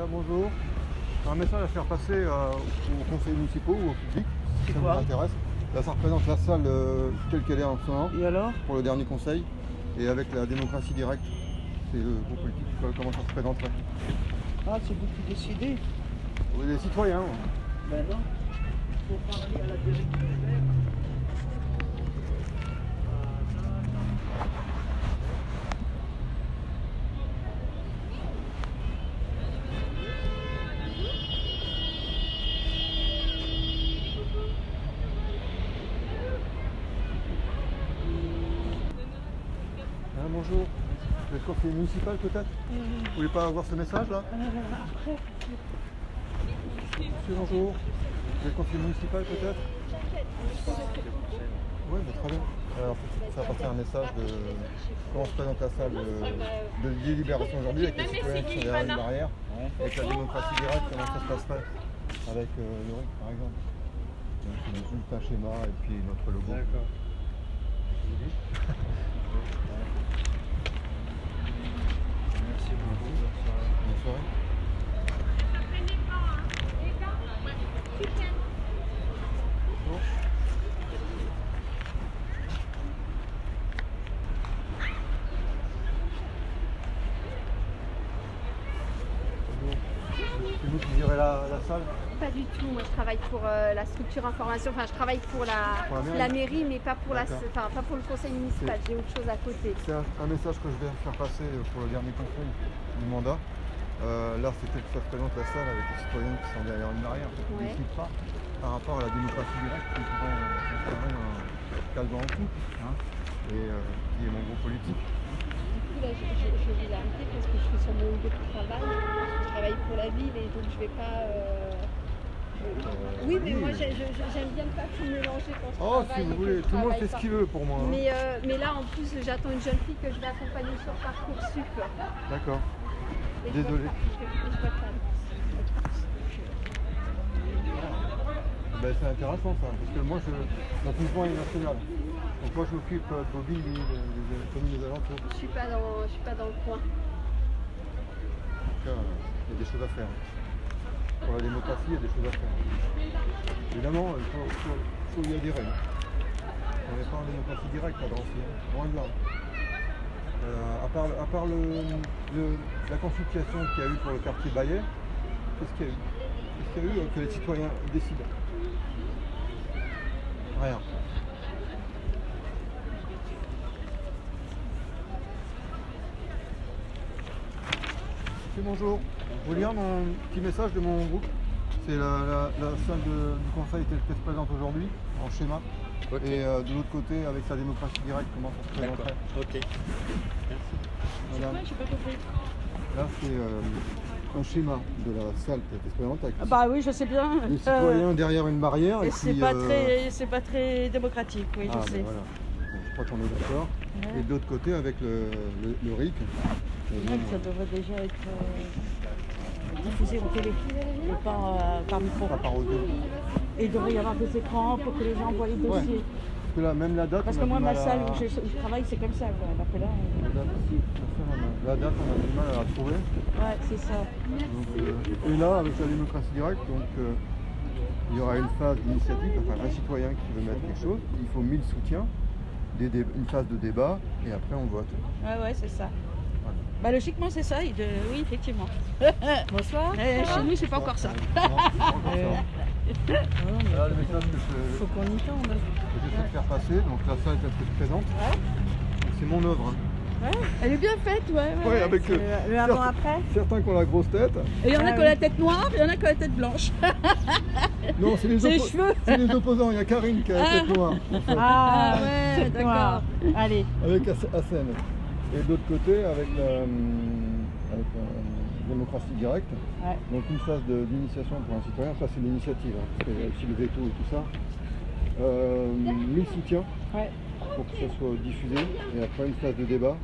Là, bonjour. Un message à faire passer aux conseillers municipaux ou au public, si ça vous intéresse. Là, ça représente la salle telle qu'elle est en ce moment. Et alors? Pour le dernier conseil. Et avec la démocratie directe, c'est le groupe politique, comment ça se présenterait. Ah, c'est vous qui décidez? Vous êtes des citoyens. Ben non. Il faut parler à la direction. Bonjour. Vous êtes conseiller municipal peut-être? Vous voulez pas avoir ce message là? Après. Monsieur, bonjour. Vous êtes conseiller municipal peut-être? Oui, très bien. Alors, ça apporte un message de comment se présente la salle de délibération aujourd'hui avec les citoyens qui sont derrière une barrière, avec la démocratie directe, comment ça se passerait avec le RIC par exemple. Donc, un schéma et puis notre logo. D'accord. Merci beaucoup. Bonne soirée. C'est vous qui direz la salle? Pas du tout, moi je travaille pour la structure information, enfin je travaille pour la mairie mais pas pour, pas pour le conseil municipal, j'ai autre chose à côté. C'est un message que je vais faire passer pour le dernier conseil du mandat. Là c'était que ça se présente la salle avec les citoyens qui sont derrière une barrière, qui ne décident pas par rapport à la démocratie directe qui prend un calme en tout, hein, et qui est mon groupe politique. Du coup là je vais l'arrêter parce que je suis sur mon lieu de travail, je travaille pour la ville et donc je vais pas... Oui, mais moi j'aime bien pas tout mélanger quand je travaille. Si vous voulez, tout le monde fait ce qu'il veut pour moi. Hein. Mais là en plus j'attends une jeune fille que je vais accompagner sur Parcoursup. D'accord. Désolé. Ben, c'est intéressant ça, parce que moi notre mouvement est national. Donc moi je m'occupe de Bobby et des communes des alentours. Je suis pas dans le coin. En tout cas, il y a des choses à faire. Pour la démocratie, il y a des choses à faire. Évidemment, il faut y adhérer. On n'est pas en démocratie directe à Drancy, loin de là. À part la consultation qu'il y a eu pour le quartier Bayet, qu'est-ce qu'il y a eu? Qu'est-ce qu'il y a eu que les citoyens décident? Rien. Bonjour. Je vous lire mon petit message de mon groupe. C'est la salle du conseil telle qu'elle se présente aujourd'hui, en schéma. Okay. Et de l'autre côté, avec sa démocratie directe, comment ça se présenterait. Ok. Merci. Madame. J'ai pas compris. Là, c'est un schéma de la salle telle qu'elle se présente. Avec bah oui, je sais bien. Les citoyens derrière une barrière. Et c'est pas très démocratique, oui, je sais. Ben voilà. Bon, je crois qu'on est d'accord. Ouais. Et de l'autre côté, avec le RIC. Ça devrait déjà être diffusé en télé, et pas par micro. Pas par audio. Et il devrait y avoir des écrans pour que les gens voient les dossiers. Ouais. Parce que là, même la date. Parce que moi, ma salle où je travaille, c'est comme ça. Alors que là, la date, on a du mal à la trouver. Ouais, c'est ça. Donc, et là, avec la démocratie directe, donc, il y aura une phase d'initiative, enfin un citoyen qui veut mettre quelque chose, il faut 1000 soutiens, une phase de débat, et après on vote. Ouais, c'est ça. Voilà. Bah, logiquement, c'est ça, oui, effectivement. Bonsoir. Chez nous, c'est pas encore ça. Là, le message que faut qu'on y tende. J'essaie de faire passer, donc la salle telle que je présente, c'est mon œuvre. Hein. Ouais, elle est bien faite, ouais avec le avant-après. Certains qui ont la grosse tête. Et il y en a qui ont la tête noire, et il y en a qui ont la tête blanche. Non, c'est les cheveux. C'est les opposants, il y a Karine qui a la tête noire. En fait. Ah ouais, d'accord. Allez. Avec Hassen. Et de l'autre côté, avec la démocratie directe. Ouais. Donc une phase d'initiation pour un citoyen, ça c'est l'initiative, hein, parce qu'il y a aussi le veto et tout ça. 1000 soutiens pour que ça soit diffusé, et après une phase de débat,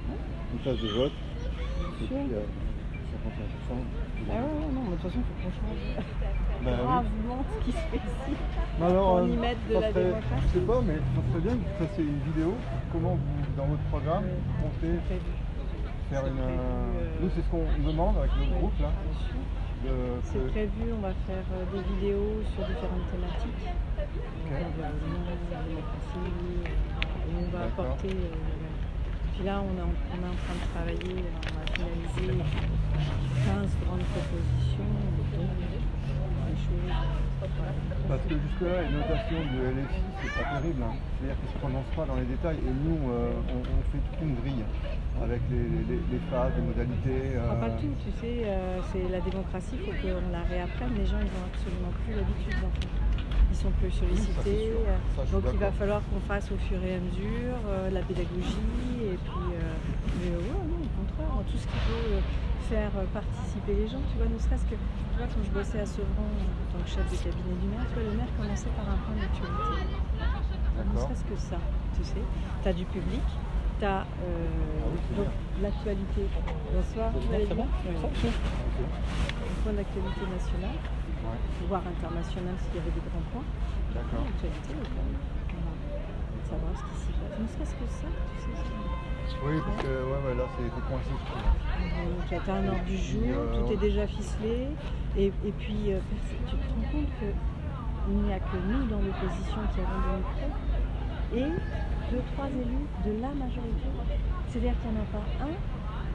une phase de vote, et puis 51%. Ah ouais, non, mais de toute façon, il faut qu'on change gravement ce qui se fait ici. Alors, on y met de la démocratie. Je sais pas, mais ça serait bien que vous fassiez une vidéo, comment vous, dans votre programme, vous comptez faire une... Nous, c'est ce qu'on demande avec notre groupe là. C'est prévu, on va faire des vidéos sur différentes thématiques. L'environnement, la démocratie, et on va apporter. Puis là, on est en train de travailler, on va finaliser 15 grandes propositions, des choses. Parce que jusque-là, les notations de LFI, c'est pas terrible. Hein. C'est-à-dire qu'ils ne se prononcent pas dans les détails. Et nous, on fait toute une grille avec les phases, les modalités. Pas tout, tu sais, c'est la démocratie, il faut qu'on la réapprenne. Les gens, ils n'ont absolument plus l'habitude d'en faire. Ils sont plus sollicités. Donc il va falloir qu'on fasse au fur et à mesure la pédagogie. Et puis, mais ouais, non, au contraire, tout ce qui peut faire participer les gens, tu vois, ne serait-ce que, tu vois, quand je bossais à Sevran en tant que chef de cabinet du maire, tu vois, le maire commençait par un point d'actualité. Ne serait-ce que ça, tu sais. Tu as du public, tu as donc l'actualité. Bonsoir, vous allez bien ? Un point d'actualité nationale, voire internationale s'il y avait des grands points. D'accord. L'actualité locale. Voilà. Savoir ce qui s'y passe. Ne serait-ce que ça, tu sais. Oui, parce que là, c'est coincé. Donc tu as un ordre du jour, tout est déjà ficelé, et puis tu te rends compte qu'il n'y a que nous dans l'opposition qui avons des micros, et 2-3 élus de la majorité. C'est-à-dire qu'il n'y en a pas un,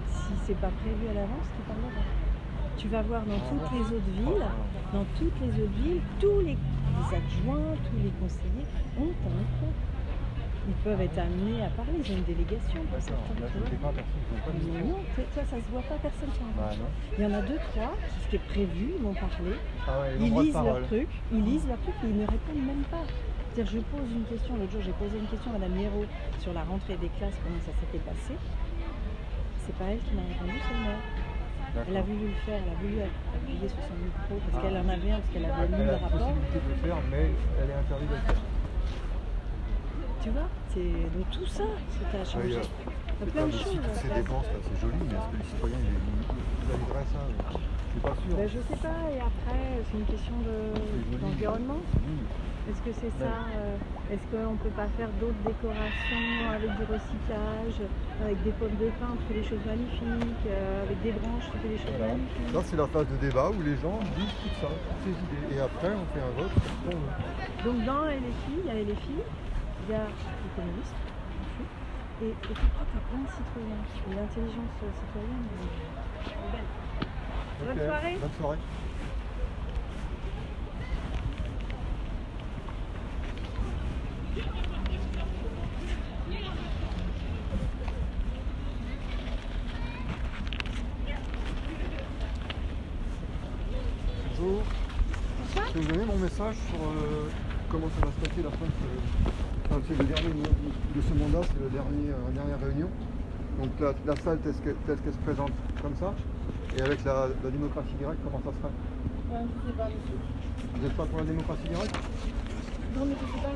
si c'est pas prévu à l'avance, qui parlera. Tu vas voir dans toutes les autres villes, tous les adjoints, tous les conseillers ont un micro. Ils peuvent être amenés à parler, ils ont une délégation pour certains. Non, toi ça se voit pas, personne s'en va. Il y en a 2-3 qui c'était prévu, ils vont parler, ils lisent leur truc, et ils ne répondent même pas. C'est-à-dire je pose une question, l'autre jour j'ai posé une question à Madame Miro sur la rentrée des classes, comment ça s'était passé. C'est pas elle qui m'a répondu, c'est le maire. Elle a voulu le faire, elle a voulu appuyer sur son micro parce qu'elle en avait un, parce qu'elle avait lu le rapport. Elle a la possibilité de le faire, mais elle est interdite de le faire. Tu vois, donc tout ça, c'était à changer. Il y a plein de choses. Ces dépenses, là, c'est joli, mais est-ce que les citoyens, ils valideraient ça? Je suis pas sûr. Ben, je sais pas, et après, c'est une question d'environnement. Est-ce que c'est ça Est-ce qu'on ne peut pas faire d'autres décorations avec du recyclage, avec des pommes de pin, on fait des choses magnifiques, avec des branches, on fait des choses magnifiques. Là, c'est la phase de débat où les gens disent tout ça, toutes ces idées. Et après, on fait un vote sur ce qu'on veut. Donc dans LFI, il y a LFI, il y a les communistes, et tu crois qu'il y a plein de citoyens. Et l'intelligence citoyenne, Bonne soirée. Bonne soirée. Bonjour. Bonsoir. Je vais vous donner mon message sur comment ça va se passer la fin c'est le dernier de ce mandat, c'est la dernière réunion. Donc la salle telle qu'elle se présente comme ça, et avec la démocratie directe, comment ça serait? Je ne sais pas, monsieur. Vous n'êtes pas pour la démocratie directe? Non, mais je ne sais pas.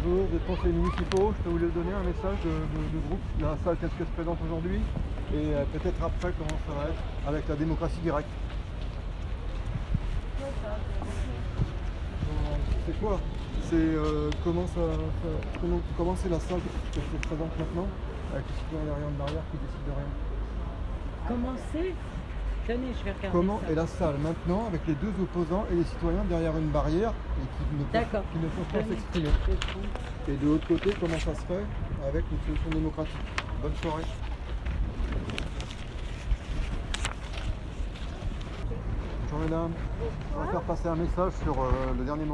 Bonjour, vous êtes conseillers municipaux, je peux vous donner un message de groupe, la salle telle qu'elle se présente aujourd'hui, et peut-être après comment ça va être avec la démocratie directe. C'est quoi? C'est comment c'est la salle telle qu'elle se présente maintenant, avec les citoyens derrière une barrière qui décident de rien. Comment c'est? Tenez, je vais regarder. Comment ça. est la salle maintenant avec les deux opposants et les citoyens derrière une barrière et qui ne peuvent pas s'exprimer? Et de l'autre côté, comment ça se fait avec une solution démocratique? Bonne soirée. Bonjour mesdames. On va faire passer un message sur le dernier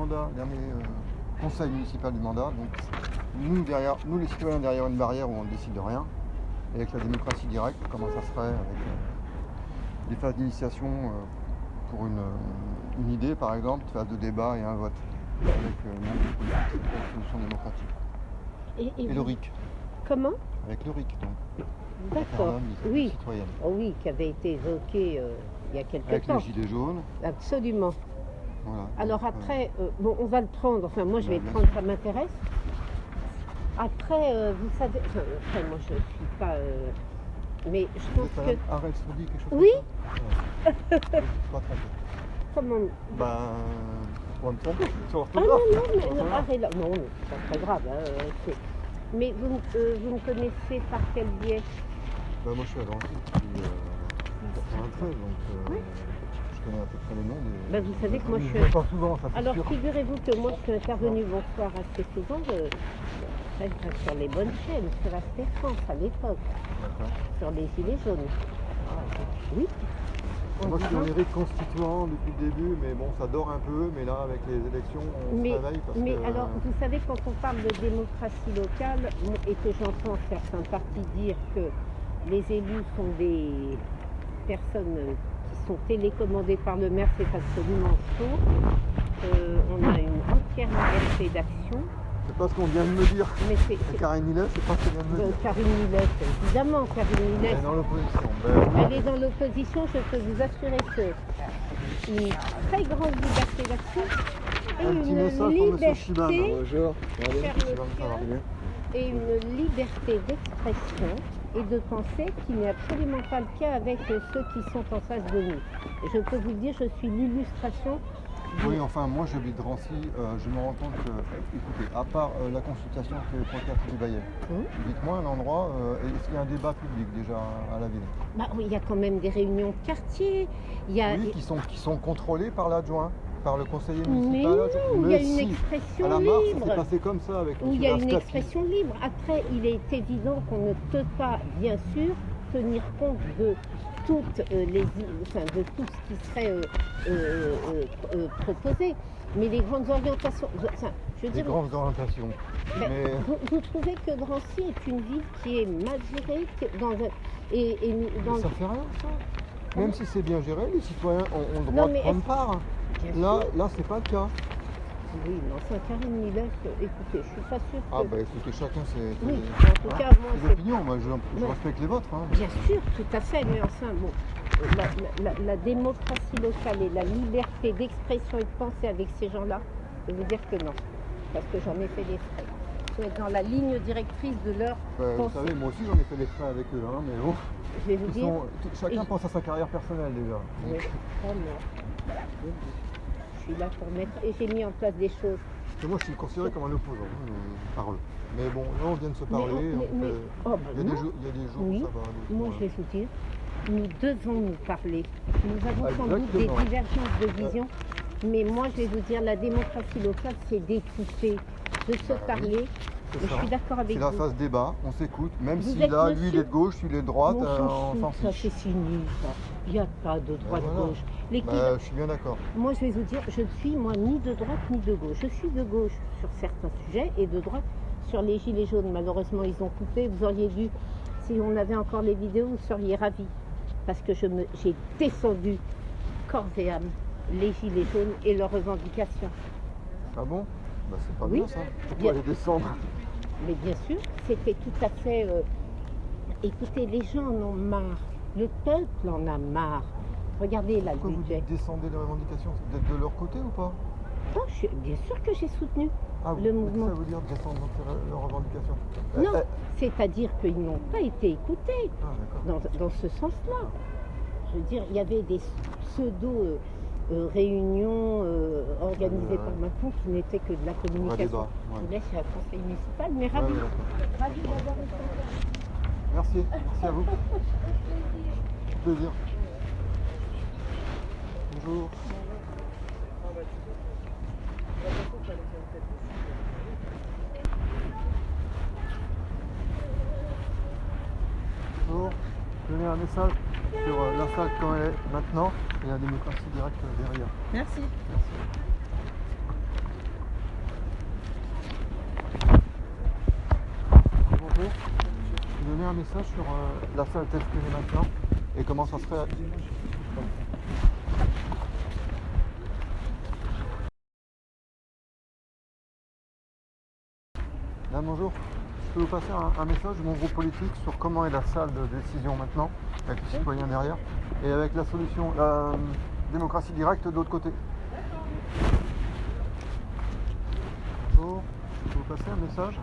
conseil municipal du mandat. Donc nous les citoyens derrière une barrière où on ne décide de rien. Et avec la démocratie directe, comment ça serait avec des phases d'initiation pour une idée par exemple, phase de débat et un vote. Avec une solution démocratique. Et le RIC. Comment? Avec le RIC donc. D'accord. Oui. Citoyenne. Oh oui, qui avait été évoqué il y a quelques avec temps. les gilets jaunes. Absolument. Voilà. Alors donc, après, bon, on va le prendre. Enfin, moi, je vais le prendre, ça m'intéresse. Après, vous savez, après, moi je suis pas. Mais je Vous pense êtes que. madame Arel Soudi, quelque chose Oui. comme ça? Ouais. Pas trompé. Comment. Ben, on va me tromper sur Ah l'orthographe. non, mais Orthographe. arrête là. Non, mais c'est pas très grave. Mais vous me connaissez par quel biais? Ben, moi je suis à Drancy depuis 93, donc je connais à peu près les noms des. Ben, vous savez que moi je suis. Je vois pas souvent, ça c'est Alors sûr. figurez-vous que moi je suis intervenue bonsoir assez souvent sur les bonnes chaînes, sur Aspect France à l'époque, D'accord. sur les Gilets jaunes. Oui. Moi je suis en Éric constituant depuis le début, mais bon ça dort un peu, mais là avec les élections on se réveille parce mais que... alors, vous savez, quand on parle de démocratie locale, et que j'entends certains partis dire que les élus sont des personnes qui sont télécommandées par le maire, c'est absolument faux. On a une entière liberté d'action. C'est pas ce qu'on vient de me dire. Mais Et Karine Millet, c'est pas ce qu'elle vient de me dire. Karine Millet, évidemment, Karine Millet. Elle est dans l'opposition. Elle est dans l'opposition, je peux vous assurer que une très grande liberté d'action et Un petit une message pour M. Chiban. liberté Bonjour. et une liberté d'expression et de penser qui n'est absolument pas le cas avec ceux qui sont en face de nous. Et je peux vous dire, je suis l'illustration. Oui, enfin, moi j'habite Drancy, je me rends compte que, écoutez, à part la consultation que Poincaré du Bayet, dites-moi un endroit, est-ce qu'il y a un débat public déjà à la ville? Bah oui, il y a quand même des réunions de quartier. Il y a... Oui, qui sont contrôlées par l'adjoint, par le conseiller Mais municipal. non, il y a une expression à la Marse, libre. ça s'est passé comme ça avec Où il y a M. une Lastapi. expression libre. Après, il est évident qu'on ne peut pas, bien sûr, tenir compte de toutes de tout ce qui serait proposé. Mais les grandes orientations, je veux Des dire, grandes orientations. ben, Mais vous trouvez que Drancy est une ville qui est mal gérée mais ça fait rien ça. Même si c'est bien géré, les citoyens ont le droit Non, mais de prendre part. Bien Là, c'est pas le cas. Oui, non, c'est Karine Millet, écoutez, je suis pas sûre que... Ah bah écoutez, chacun ses Oui, en tout cas, moi, ses opinions. Moi, je respecte les vôtres. Hein. Bien sûr, tout à fait, mais enfin, bon, la démocratie locale et la liberté d'expression et de penser avec ces gens-là, je vais vous dire que non, parce que j'en ai fait des frais. Il faut être dans la ligne directrice de leur Vous pensée. savez, moi aussi j'en ai fait des frais avec eux, hein, mais bon, Je vais vous dire... chacun pense à sa carrière personnelle déjà. Oui, oh non. Je suis là pour mettre... Et j'ai mis en place des choses. Et moi je suis considéré comme un opposant par eux. Mais bon, là on vient de se parler. Il y a des jours oui, ça va aller. moi je vais vous dire, nous devons nous parler. Nous avons sans doute des Exactement. divergences de vision, mais moi je vais vous dire, la démocratie locale, c'est d'écouter, de se parler. C'est Et ça. je suis d'accord avec C'est la vous. phase débat, on s'écoute, même Vous si êtes là, monsieur- lui il est de gauche, lui il est de droite, On on s'en ça fiche. c'est fini, ça. Il n'y a pas de droite-gauche. Bah, je suis bien d'accord. Moi, je vais vous dire, je ne suis, moi, ni de droite ni de gauche. Je suis de gauche sur certains sujets et de droite sur les gilets jaunes. Malheureusement, ils ont coupé. Vous auriez dû, si on avait encore les vidéos, vous seriez ravis. Parce que j'ai défendu corps et âme les gilets jaunes et leurs revendications. Ah bon? Bah c'est pas Oui. bien ça. Pourquoi les descendre? Mais bien sûr, c'était tout à fait... Écoutez, les gens en ont marre. Le peuple en a marre. Regardez là Pourquoi le vous budget. descendez les revendications? Vous êtes de leur côté ou pas? Non, bien sûr que j'ai soutenu Ah, le mouvement. Ça veut dire descendre leurs revendications? Non, c'est-à-dire qu'ils n'ont pas été écoutés Ah d'accord. dans ce sens-là. Je veux dire, il y avait des pseudo-réunions organisées par Macron qui n'étaient que de la communication. débat, Je ouais. vous laisse à la conseil municipal, mais Ouais, ravi, ouais, d'accord. ravi d'avoir été là. Merci à vous. Plaisir. Bonjour. Bonjour. Je donnais un message sur la salle quand elle est maintenant et la démocratie directe derrière. Merci. Bonjour. Je donnais un message sur la salle telle qu'elle est maintenant et comment ça serait. Là, bonjour. Je peux vous passer un message de mon groupe politique sur comment est la salle de décision maintenant, avec les citoyens derrière, et avec la solution, la démocratie directe de l'autre côté. Bonjour. Je peux vous passer un message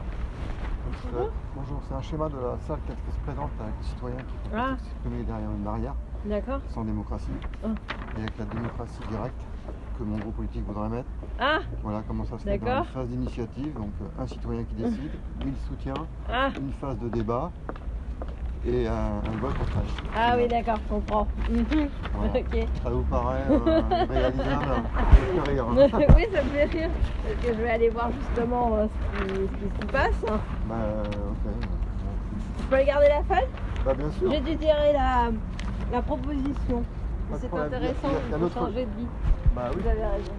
Bonjour, c'est un schéma de la salle qui se présente avec les citoyens qui peuvent s'exprimer derrière une barrière. D'accord. Sans démocratie. Et avec la démocratie directe que mon groupe politique voudrait mettre. Voilà comment ça se fait dans une phase d'initiative. Donc un citoyen qui décide, 1000 soutiens, une phase de débat et un vote après. Oui, d'accord, je comprends. Voilà. Ok. Ça vous paraît réalisable? Ça fait rire. Oui, ça me fait rire. Parce que je vais aller voir justement ce qui se passe. Ok. Je peux aller garder la feuille? Bien sûr. J'ai dû tirer la proposition. C'est problème. intéressant Il y a de notre- changer de vie. Oui, Vous avez raison.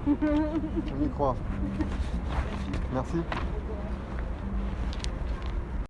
on y croit. Merci.